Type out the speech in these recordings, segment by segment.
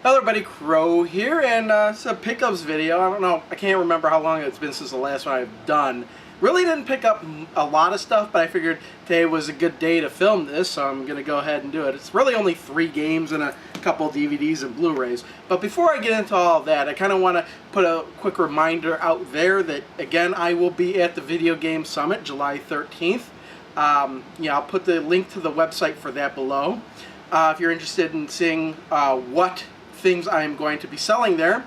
Hello everybody, Crow here, and it's a pickups video. I don't know, I can't remember how long it's been since the last one I've done. Really didn't pick up a lot of stuff, but I figured today was a good day to film this, so I'm going to go ahead and do it. It's really only 3 games and a couple DVDs and Blu-rays. But before I get into all that, I kind of want to put a quick reminder out there that, again, I will be at the Video Game Summit, July 13th. I'll put the link to the website for that below. If you're interested in seeing what things I'm going to be selling there.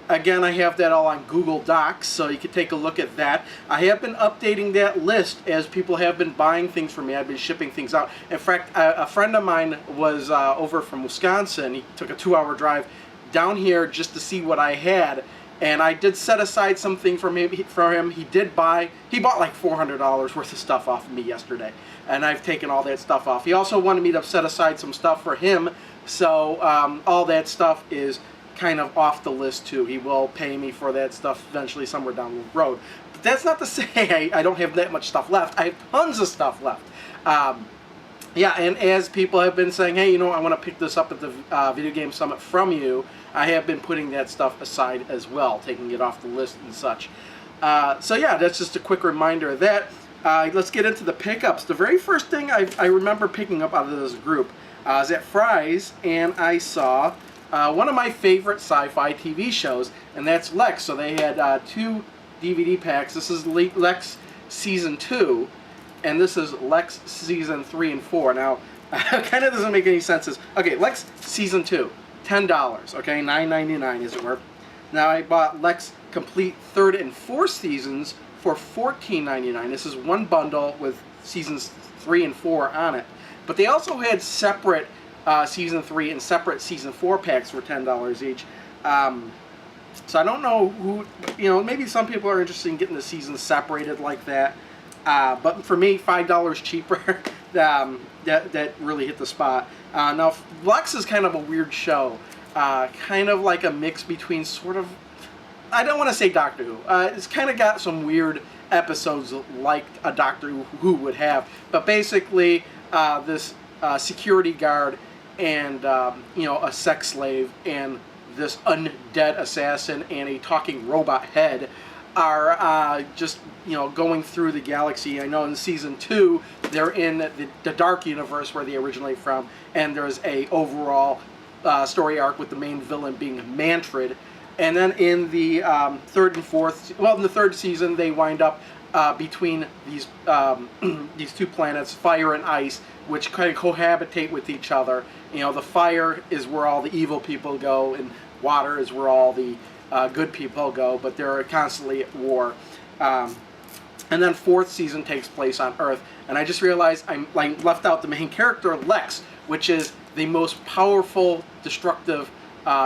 Again, I have that all on Google Docs, so you can take a look at that. I have been updating that list as people have been buying things from me. I've been shipping things out. In fact, a friend of mine was over from Wisconsin. He took a 2-hour drive down here just to see what I had, and I did set aside something for him. He bought like $400 worth of stuff off of me yesterday, and I've taken all that stuff off. He also wanted me to set aside some stuff for him, so all that stuff is kind of off the list too. He will pay me for that stuff eventually somewhere down the road. But that's not to say I don't have that much stuff left. I have tons of stuff left. Yeah, and as people have been saying, hey, I want to pick this up at the Video Game Summit from you, I have been putting that stuff aside as well, taking it off the list and such. So yeah, that's just a quick reminder of that. Let's get into the pickups. The very first thing I remember picking up out of this group I was at Fry's, and I saw one of my favorite sci-fi TV shows, and that's Lex. So they had 2 DVD packs. This is Lex Season 2, and this is Lex Season 3 and 4. Now, kind of doesn't make any sense. Okay, Lex Season 2, $10, okay, $9.99 as it were. Now I bought Lex Complete 3rd and 4th Seasons for $14.99. This is one bundle with Seasons 3 and 4 on it. But they also had separate Season 3 and separate Season 4 packs for $10 each. So I don't know who, maybe some people are interested in getting the seasons separated like that. But for me, $5 cheaper, that really hit the spot. Now, Lex is kind of a weird show. Kind of like a mix between sort of, I don't want to say Doctor Who. It's kind of got some weird episodes like a Doctor Who would have. But basically, this security guard and a sex slave and this undead assassin and a talking robot head are just going through the galaxy. I know in Season 2 they're in the Dark Universe where they originally from, and there's a overall story arc with the main villain being Mantrid. And then in the 3rd and 4th, well, in the 3rd season, they wind up between these 2 planets, fire and ice, which kind of cohabitate with each other. The fire is where all the evil people go, and water is where all the good people go, but they're constantly at war. And then 4th season takes place on Earth, and I just realized I left out the main character, Lex, which is the most powerful, destructive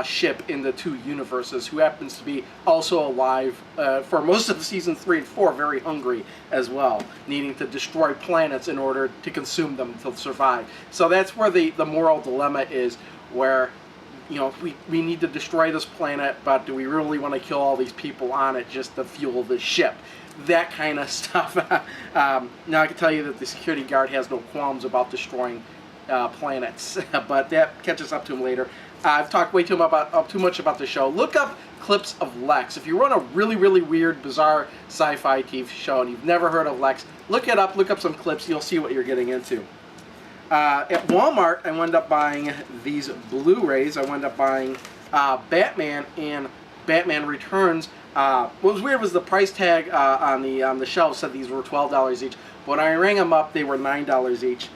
ship in the 2 universes, who happens to be also alive for most of Season 3 and 4, very hungry as well, needing to destroy planets in order to consume them to survive. So that's where the moral dilemma is, where we need to destroy this planet, but do we really want to kill all these people on it just to fuel the ship? That kind of stuff. Now I can tell you that the security guard has no qualms about destroying planets, but that catches up to him later. I've talked way too much about the show. Look up clips of Lex. If you run a really, really weird, bizarre sci-fi TV show and you've never heard of Lex, look it up, look up some clips, you'll see what you're getting into. At Walmart, I wound up buying these Blu-rays. I wound up buying Batman and Batman Returns. What was weird was the price tag on the shelf said these were $12 each. But when I rang them up, they were $9 each.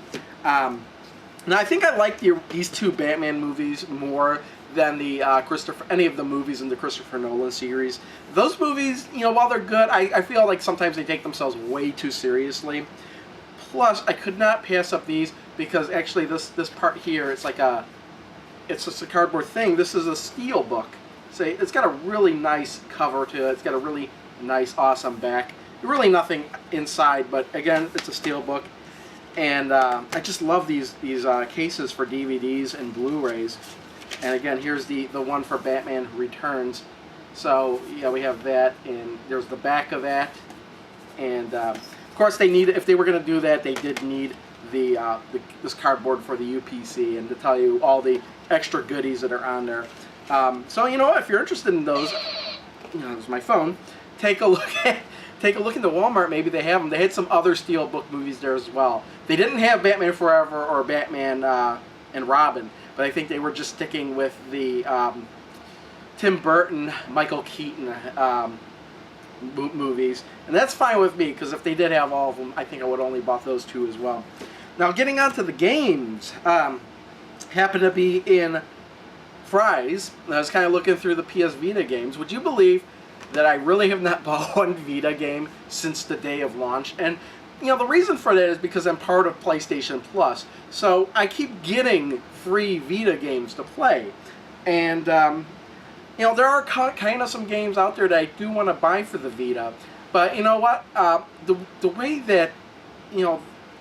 Now, I think I like these 2 Batman movies more than any of the movies in the Christopher Nolan series. Those movies, while they're good, I feel like sometimes they take themselves way too seriously. Plus, I could not pass up these because actually this part here, it's just a cardboard thing. This is a steel book. So it's got a really nice cover to it. It's got a really nice, awesome back. Really nothing inside, but again, it's a steel book. And I just love these cases for DVDs and Blu-rays. And again, here's the one for Batman Returns. So yeah, we have that, and there's the back of that. And of course, if they were going to do that, they did need this cardboard for the UPC, and to tell you all the extra goodies that are on there. So you know what? If you're interested in those, there's my phone. Take a look into Walmart. Maybe they have them. They had some other Steelbook movies there as well. They didn't have Batman Forever or Batman and Robin, but I think they were just sticking with the Tim Burton, Michael Keaton movies, and that's fine with me, because if they did have all of them, I think I would only bought those two as well. Now, getting on to the games, happen to be in Fry's. I was kind of looking through the PS Vita games. Would you believe that I really have not bought one Vita game since the day of launch? And the reason for that is because I'm part of PlayStation Plus, so I keep getting free Vita games to play, and there are kind of some games out there that I do want to buy for the Vita, but you know what? The way that,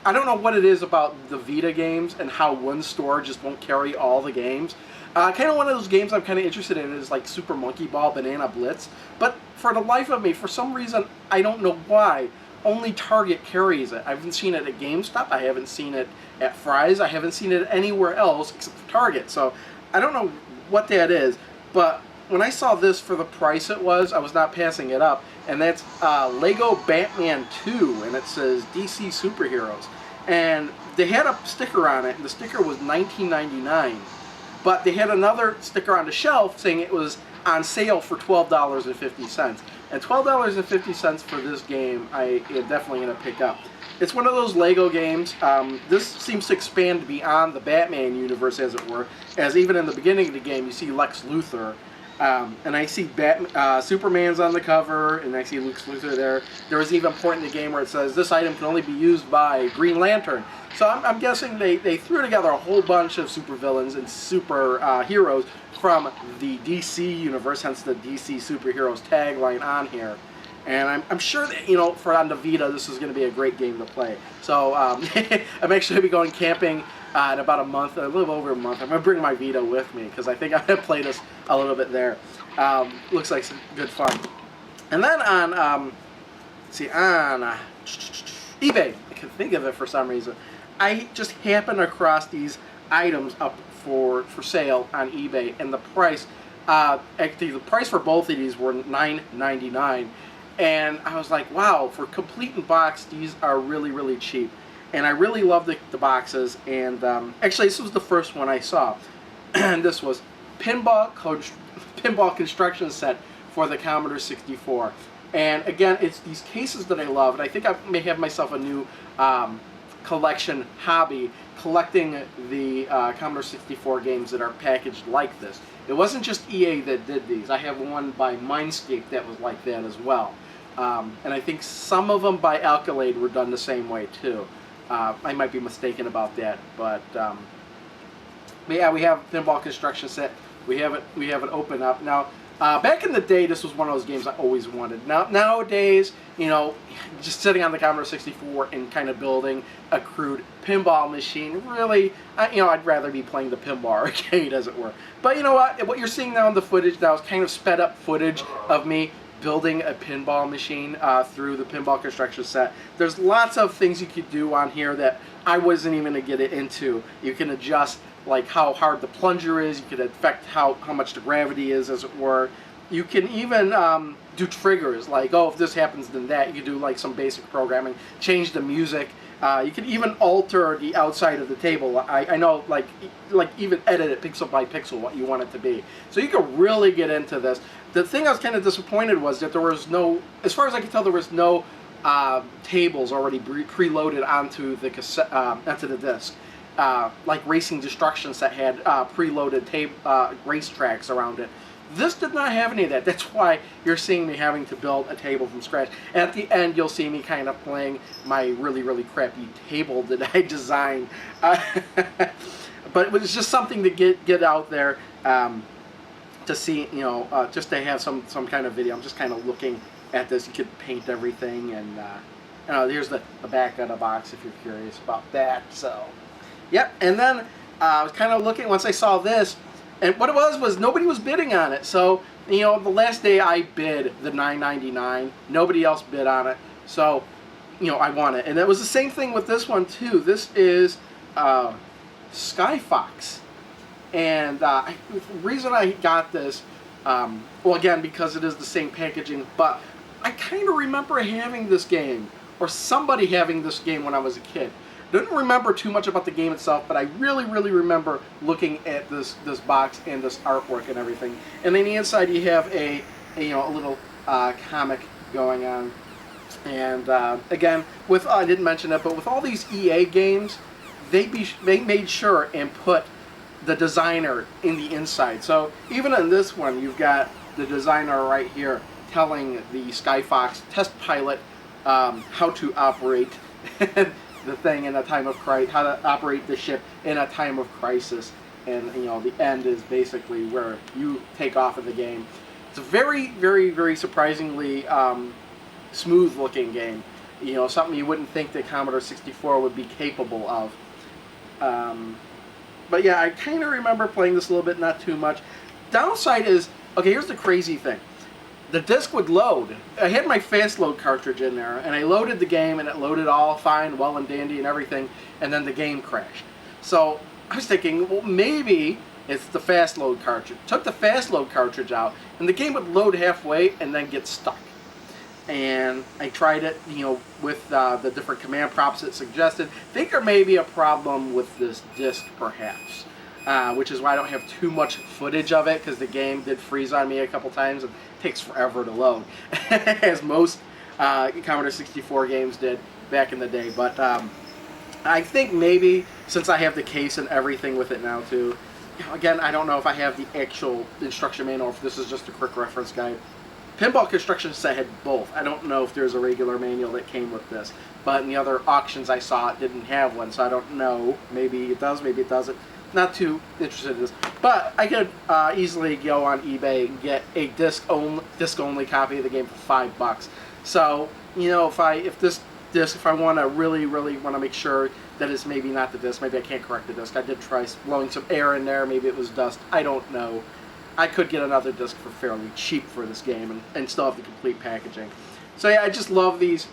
I don't know what it is about the Vita games and how one store just won't carry all the games. Kind of one of those games I'm kind of interested in is like Super Monkey Ball, Banana Blitz, but for the life of me, for some reason, I don't know why, only Target carries it. I haven't seen it at GameStop, I haven't seen it at Fry's, I haven't seen it anywhere else except for Target, so I don't know what that is, but when I saw this for the price it was, I was not passing it up, and that's Lego Batman 2, and it says DC Superheroes, and they had a sticker on it, and the sticker was $19.99, but they had another sticker on the shelf saying it was on sale for $12.50, and $12.50 for this game I am definitely going to pick up. It's one of those Lego games. This seems to expand beyond the Batman universe, as it were, as even in the beginning of the game you see Lex Luthor, and I see Superman's on the cover, and I see Lex Luthor there. There was even a point in the game where it says this item can only be used by Green Lantern. So I'm guessing they threw together a whole bunch of supervillains and super heroes from the DC universe, hence the DC Superheroes tagline on here. And I'm sure that, for on the Vita, this is going to be a great game to play. So I'm actually going to be going camping in about a month, a little over a month. I'm going to bring my Vita with me, because I think I'm going to play this a little bit there. Looks like some good fun. And then on, on eBay, I can think of it for some reason, I just happened across these items up for sale on eBay, and the price, actually the price for both of these were $9.99. And I was like, wow, for complete in box, these are really, really cheap. And I really love the boxes. And actually, this was the first one I saw. And this was Pinball Construction Set for the Commodore 64. And again, it's these cases that I love. And I think I may have myself a new collection hobby, collecting the Commodore 64 games that are packaged like this. It wasn't just EA that did these. I have one by Mindscape that was like that as well. And I think some of them by Alcalade were done the same way too. I might be mistaken about that, but yeah, we have Pinball Construction Set. We have it open up now. Back in the day, this was one of those games I always wanted. Nowadays, just sitting on the Commodore 64 and kind of building a crude pinball machine, really, I'd rather be playing the pinball arcade, as it were. But you know what? What you're seeing now in the footage now is kind of sped up footage of me building a pinball machine through the Pinball Construction Set. There's lots of things you could do on here that I wasn't even going to get it into. You can adjust like how hard the plunger is, you can affect how much the gravity is, as it were. You can even do triggers, like, oh, if this happens then that. You can do like some basic programming, change the music. You can even alter the outside of the table. I know, like even edit it pixel by pixel what you want it to be. So you can really get into this. The thing I was kind of disappointed was that there was no, as far as I can tell, there was no tables already preloaded onto the cassette, onto the disc. Like Racing Destructions that had preloaded race tracks around it. This did not have any of that. That's why you're seeing me having to build a table from scratch. And at the end, you'll see me kind of playing my really, really crappy table that I designed. But it was just something to get out there to see, just to have some kind of video. I'm just kind of looking at this. You could paint everything, and here's the back of the box if you're curious about that. So, yep. And then I was kind of looking once I saw this. And what it was nobody was bidding on it. So, the last day I bid the $9.99. Nobody else bid on it. So, I won it. And it was the same thing with this one, too. This is Sky Fox. And the reason I got this, well, again, because it is the same packaging, but I kind of remember having this game, or somebody having this game when I was a kid. Didn't remember too much about the game itself, but I really, really remember looking at this box and this artwork and everything. And on the inside, you have a little comic going on. And again, with I didn't mention it, but with all these EA games, they made sure and put the designer in the inside. So even in this one, you've got the designer right here telling the Skyfox test pilot how to operate the thing in a time of crisis, how to operate the ship in a time of crisis, and the end is basically where you take off in the game. It's a very, very, very surprisingly smooth-looking game. Something you wouldn't think the Commodore 64 would be capable of. But yeah, I kind of remember playing this a little bit, not too much. Downside is, okay, here's the crazy thing. The disc would load. I had my fast load cartridge in there, and I loaded the game, and it loaded all fine, well and dandy and everything, and then the game crashed. So I was thinking, well, maybe it's the fast load cartridge. Took the fast load cartridge out, and the game would load halfway and then get stuck. And I tried it, with the different command prompts it suggested. I think there may be a problem with this disc, perhaps. Which is why I don't have too much footage of it, because the game did freeze on me a couple times and it takes forever to load, as most Commodore 64 games did back in the day. But I think maybe, since I have the case and everything with it now too, again, I don't know if I have the actual instruction manual, if this is just a quick reference guide. Pinball Construction set had both. I don't know if there's a regular manual that came with this, but in the other auctions I saw it didn't have one, so I don't know. Maybe it does, maybe it doesn't. Not too interested in this, but I could easily go on eBay and get a disc-only copy of the game for $5. So if I want to really want to make sure that it's maybe not the disc, maybe I can't correct the disc. I did try blowing some air in there. Maybe it was dust. I don't know. I could get another disc for fairly cheap for this game and still have the complete packaging. So yeah, I just love these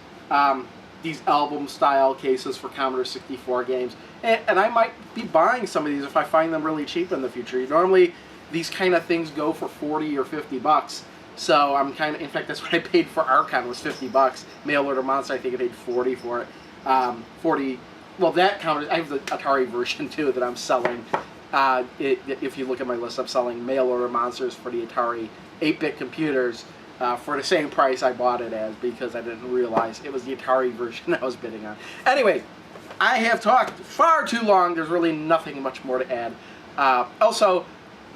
album-style cases for Commodore 64 games. And I might be buying some of these if I find them really cheap in the future. Normally, these kind of things go for $40 or $50. So I'm in fact, that's what I paid for Archon, was $50. Mail order monster, I think I paid $40 for it. 40. Well, that counted. I have the Atari version too that I'm selling. If you look at my list, I'm selling mail order monsters for the Atari 8-bit computers for the same price I bought it as, because I didn't realize it was the Atari version I was bidding on. Anyway, I have talked far too long. There's really nothing much more to add. Also,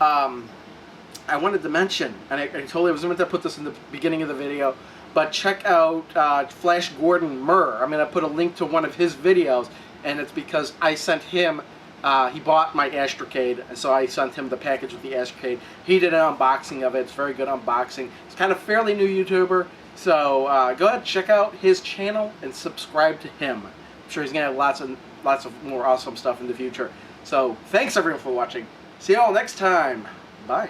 I wanted to mention, and I totally was meant to put this in the beginning of the video, but check out Flash Gordon Murr. I'm going to put a link to one of his videos, and it's because I sent him, he bought my Astrocade, and so I sent him the package with the Astrocade. He did an unboxing of it. It's a very good unboxing. He's kind of fairly new YouTuber, so go ahead, check out his channel and subscribe to him. I'm sure he's going to have lots of more awesome stuff in the future. So thanks everyone for watching. See you all next time. Bye.